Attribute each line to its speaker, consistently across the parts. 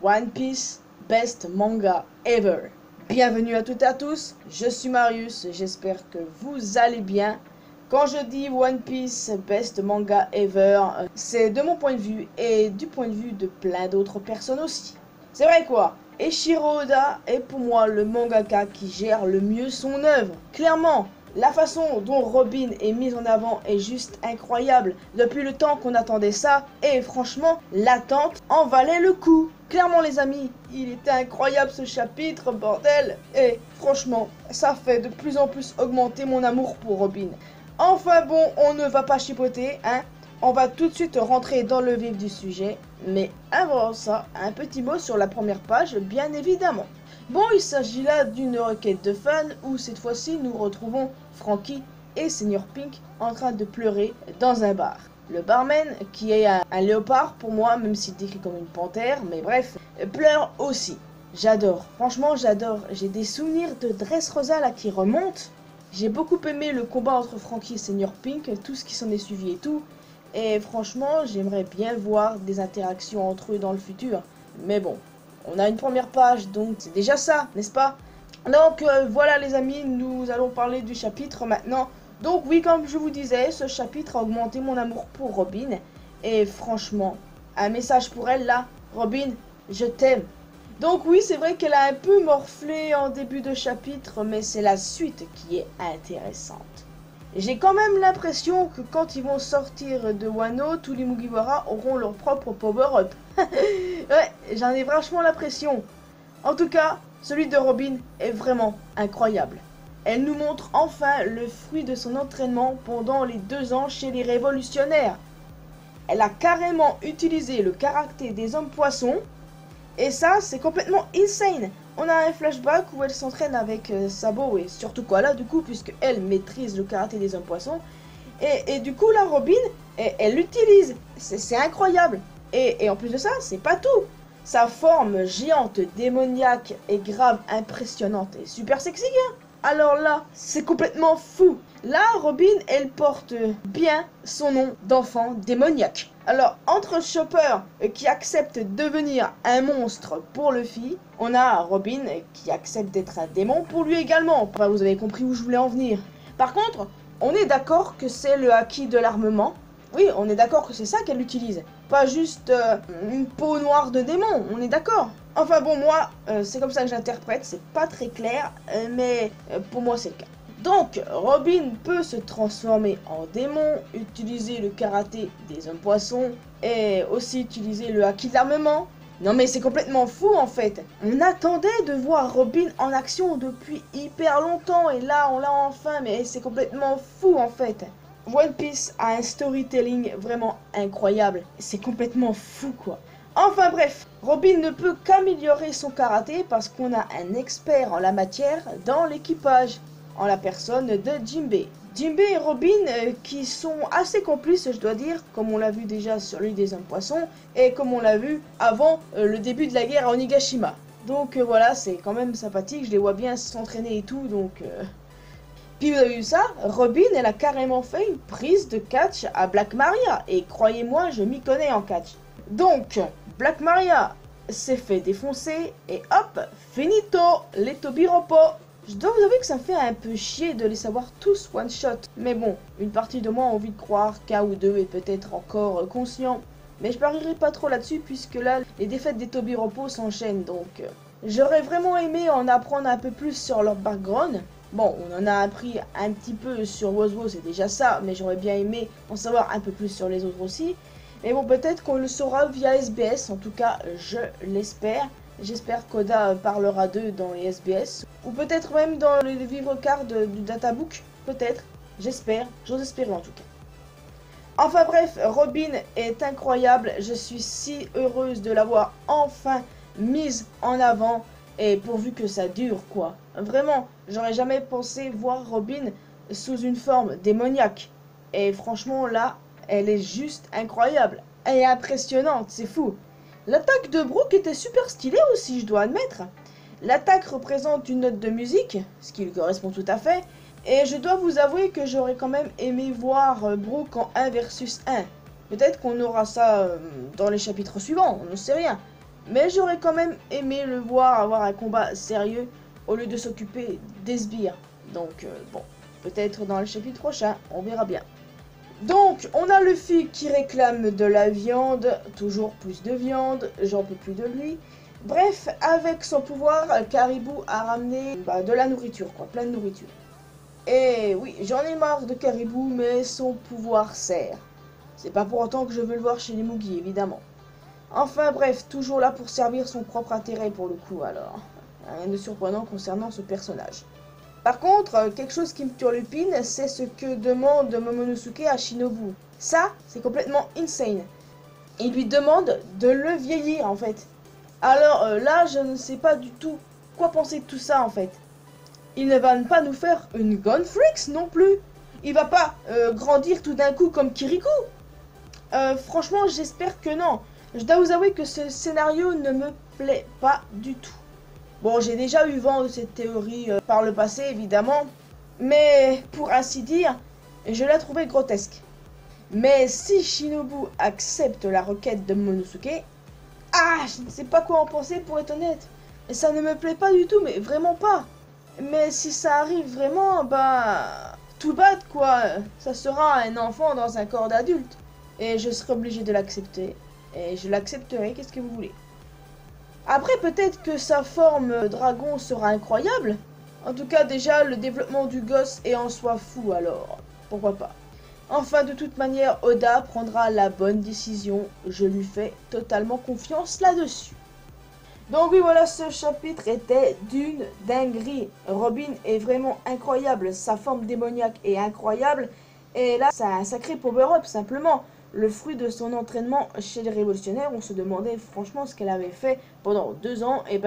Speaker 1: One Piece, best manga ever. Bienvenue à toutes et à tous, je suis Marius, j'espère que vous allez bien. Quand je dis One Piece, best manga ever, c'est de mon point de vue et du point de vue de plein d'autres personnes aussi. C'est vrai quoi, Eiichiro Oda est pour moi le mangaka qui gère le mieux son œuvre. Clairement, la façon dont Robin est mise en avant est juste incroyable. Depuis le temps qu'on attendait ça, et franchement, l'attente en valait le coup. Clairement les amis, il était incroyable ce chapitre, bordel. Et franchement, ça fait de plus en plus augmenter mon amour pour Robin. Enfin bon, on ne va pas chipoter, hein. On va tout de suite rentrer dans le vif du sujet. Mais avant ça, un petit mot sur la première page, bien évidemment. Bon, il s'agit là d'une requête de fans où cette fois-ci nous retrouvons Franky et Senior Pink en train de pleurer dans un bar. Le barman, qui est un léopard pour moi, même s'il décrit comme une panthère, mais bref, pleure aussi. J'adore, franchement j'adore, j'ai des souvenirs de Dressrosa là qui remontent. J'ai beaucoup aimé le combat entre Franky et Senior Pink, tout ce qui s'en est suivi et tout. Et franchement, j'aimerais bien voir des interactions entre eux dans le futur. Mais bon, on a une première page, donc c'est déjà ça, n'est-ce pas? Donc voilà les amis, nous allons parler du chapitre maintenant. Donc oui, comme je vous disais, ce chapitre a augmenté mon amour pour Robin. Et franchement, un message pour elle là, Robin, je t'aime. Donc oui, c'est vrai qu'elle a un peu morflé en début de chapitre, mais c'est la suite qui est intéressante. J'ai quand même l'impression que quand ils vont sortir de Wano, tous les Mugiwara auront leur propre power-up. Ouais, j'en ai vachement l'impression. En tout cas, celui de Robin est vraiment incroyable. Elle nous montre enfin le fruit de son entraînement pendant les 2 ans chez les révolutionnaires. Elle a carrément utilisé le karaté des hommes poissons. Et ça, c'est complètement insane. On a un flashback où elle s'entraîne avec Sabo et surtout Koala du coup, puisque elle maîtrise le karaté des hommes poissons. Et du coup, là, Robin, elle l'utilise. C'est incroyable. Et en plus de ça, c'est pas tout. Sa forme géante démoniaque est grave impressionnante et super sexy, hein. Alors là, c'est complètement fou. Là, Robin, elle porte bien son nom d'enfant démoniaque. Alors, entre Chopper qui accepte de devenir un monstre pour Luffy, on a Robin qui accepte d'être un démon pour lui également. Enfin, vous avez compris où je voulais en venir. Par contre, on est d'accord que c'est le haki de l'armement. Oui, on est d'accord que c'est ça qu'elle utilise. Pas juste une peau noire de démon, on est d'accord. Enfin bon, moi, c'est comme ça que j'interprète, c'est pas très clair, mais pour moi c'est le cas. Donc, Robin peut se transformer en démon, utiliser le karaté des hommes poissons, et aussi utiliser le haki de l'armement. Non mais c'est complètement fou en fait. On attendait de voir Robin en action depuis hyper longtemps, et là on l'a enfin, mais c'est complètement fou en fait. One Piece a un storytelling vraiment incroyable, c'est complètement fou quoi. Enfin bref, Robin ne peut qu'améliorer son karaté parce qu'on a un expert en la matière dans l'équipage, en la personne de Jinbei. Jinbei et Robin qui sont assez complices je dois dire, comme on l'a vu déjà sur l'île des hommes poissons et comme on l'a vu avant le début de la guerre à Onigashima. Donc voilà, c'est quand même sympathique, je les vois bien s'entraîner et tout, donc... Puis vous avez vu ça, Robin elle a carrément fait une prise de catch à Black Maria, et croyez-moi je m'y connais en catch. Donc, Black Maria s'est fait défoncer et hop, finito, les Tobiropo. Je dois vous avouer que ça me fait un peu chier de les savoir tous one shot. Mais bon, une partie de moi a envie de croire qu'un ou deux est peut-être encore conscient. Mais je parierai pas trop là-dessus puisque là, les défaites des Tobiropo s'enchaînent donc. J'aurais vraiment aimé en apprendre un peu plus sur leur background. Bon, on en a appris un petit peu sur Wozo, c'est déjà ça, mais j'aurais bien aimé en savoir un peu plus sur les autres aussi. Mais bon, peut-être qu'on le saura via SBS, en tout cas, je l'espère. J'espère qu'Oda parlera d'eux dans les SBS. Ou peut-être même dans les vivre-cards du databook. Peut-être. J'espère. J'ose espérer en tout cas. Enfin bref, Robin est incroyable. Je suis si heureuse de l'avoir enfin mise en avant. Et pourvu que ça dure, quoi. Vraiment, j'aurais jamais pensé voir Robin sous une forme démoniaque. Et franchement, là... elle est juste incroyable. Elle est impressionnante, c'est fou. L'attaque de Brook était super stylée aussi, je dois admettre. L'attaque représente une note de musique, ce qui lui correspond tout à fait. Et je dois vous avouer que j'aurais quand même aimé voir Brook en 1 versus 1. Peut-être qu'on aura ça dans les chapitres suivants, on ne sait rien. Mais j'aurais quand même aimé le voir avoir un combat sérieux au lieu de s'occuper des sbires. Donc bon, peut-être dans le chapitre prochain, on verra bien. Donc, on a Luffy qui réclame de la viande, toujours plus de viande, j'en peux plus de lui. Bref, avec son pouvoir, Caribou a ramené de la nourriture, quoi, plein de nourriture. Et oui, j'en ai marre de Caribou, mais son pouvoir sert. C'est pas pour autant que je veux le voir chez les Mugi, évidemment. Enfin bref, toujours là pour servir son propre intérêt pour le coup, alors. Rien de surprenant concernant ce personnage. Par contre, quelque chose qui me turlupine, c'est ce que demande Momonosuke à Shinobu. Ça, c'est complètement insane. Il lui demande de le vieillir, en fait. Alors là, je ne sais pas du tout quoi penser de tout ça, en fait. Il ne va pas nous faire une Gonfrix non plus. Il va pas grandir tout d'un coup comme Kirikou. Franchement, j'espère que non. Je dois vous avouer que ce scénario ne me plaît pas du tout. Bon, j'ai déjà eu vent de cette théorie par le passé, évidemment. Mais, pour ainsi dire, je l'ai trouvé grotesque. Mais si Shinobu accepte la requête de Momonosuke, je ne sais pas quoi en penser pour être honnête. Et ça ne me plaît pas du tout, mais vraiment pas. Mais si ça arrive vraiment, tout bad quoi. Ça sera un enfant dans un corps d'adulte. Et je serai obligé de l'accepter. Et je l'accepterai, qu'est-ce que vous voulez. Après, peut-être que sa forme dragon sera incroyable. En tout cas, déjà, le développement du gosse est en soi fou, alors pourquoi pas. Enfin, de toute manière, Oda prendra la bonne décision. Je lui fais totalement confiance là-dessus. Donc oui, voilà, ce chapitre était d'une dinguerie. Robin est vraiment incroyable. Sa forme démoniaque est incroyable. Et là, c'est un sacré power-up, simplement. Le fruit de son entraînement chez les révolutionnaires, on se demandait franchement ce qu'elle avait fait pendant 2 ans. Et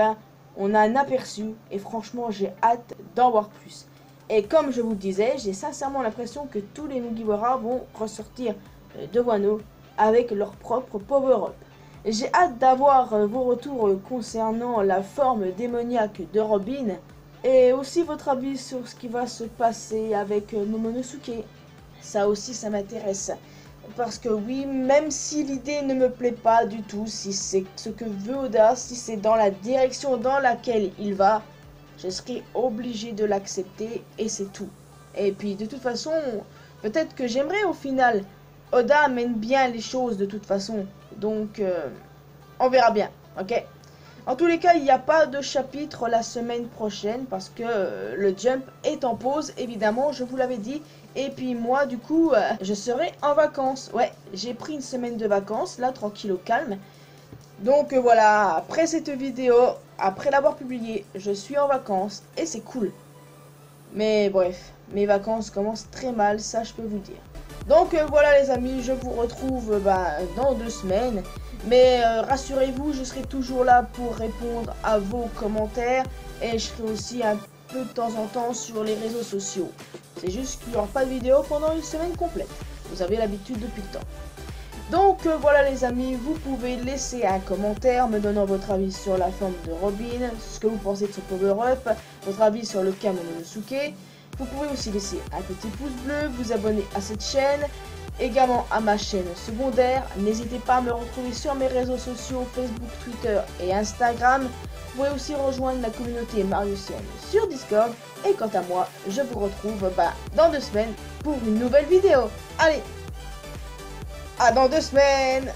Speaker 1: on a un aperçu. Et franchement, j'ai hâte d'en voir plus. Et comme je vous le disais, j'ai sincèrement l'impression que tous les Mugiwara vont ressortir de Wano avec leur propre power-up. J'ai hâte d'avoir vos retours concernant la forme démoniaque de Robin. Et aussi votre avis sur ce qui va se passer avec Momonosuke. Ça aussi, ça m'intéresse. Parce que oui, même si l'idée ne me plaît pas du tout, si c'est ce que veut Oda, si c'est dans la direction dans laquelle il va, je serai obligé de l'accepter et c'est tout. Et puis de toute façon, peut-être que j'aimerais au final. Oda amène bien les choses de toute façon. Donc, on verra bien, ok? En tous les cas, il n'y a pas de chapitre la semaine prochaine parce que le Jump est en pause, évidemment, je vous l'avais dit. Et puis moi, du coup, je serai en vacances. Ouais, j'ai pris une semaine de vacances, là, tranquille au calme. Donc voilà, après cette vidéo, après l'avoir publiée, je suis en vacances et c'est cool. Mais bref, mes vacances commencent très mal, ça je peux vous dire. Donc voilà les amis, je vous retrouve dans 2 semaines. Mais rassurez-vous, je serai toujours là pour répondre à vos commentaires. Et je serai aussi un peu de temps en temps sur les réseaux sociaux. C'est juste qu'il n'y aura pas de vidéo pendant une semaine complète. Vous avez l'habitude depuis le temps. Donc voilà les amis, vous pouvez laisser un commentaire me donnant votre avis sur la forme de Robin, ce que vous pensez de ce power-up, votre avis sur le cas Momonosuke. Vous pouvez aussi laisser un petit pouce bleu, vous abonner à cette chaîne, également à ma chaîne secondaire. N'hésitez pas à me retrouver sur mes réseaux sociaux Facebook, Twitter et Instagram. Vous pouvez aussi rejoindre la communauté Mariusienne sur Discord. Et quant à moi, je vous retrouve dans 2 semaines pour une nouvelle vidéo. Allez, à dans 2 semaines!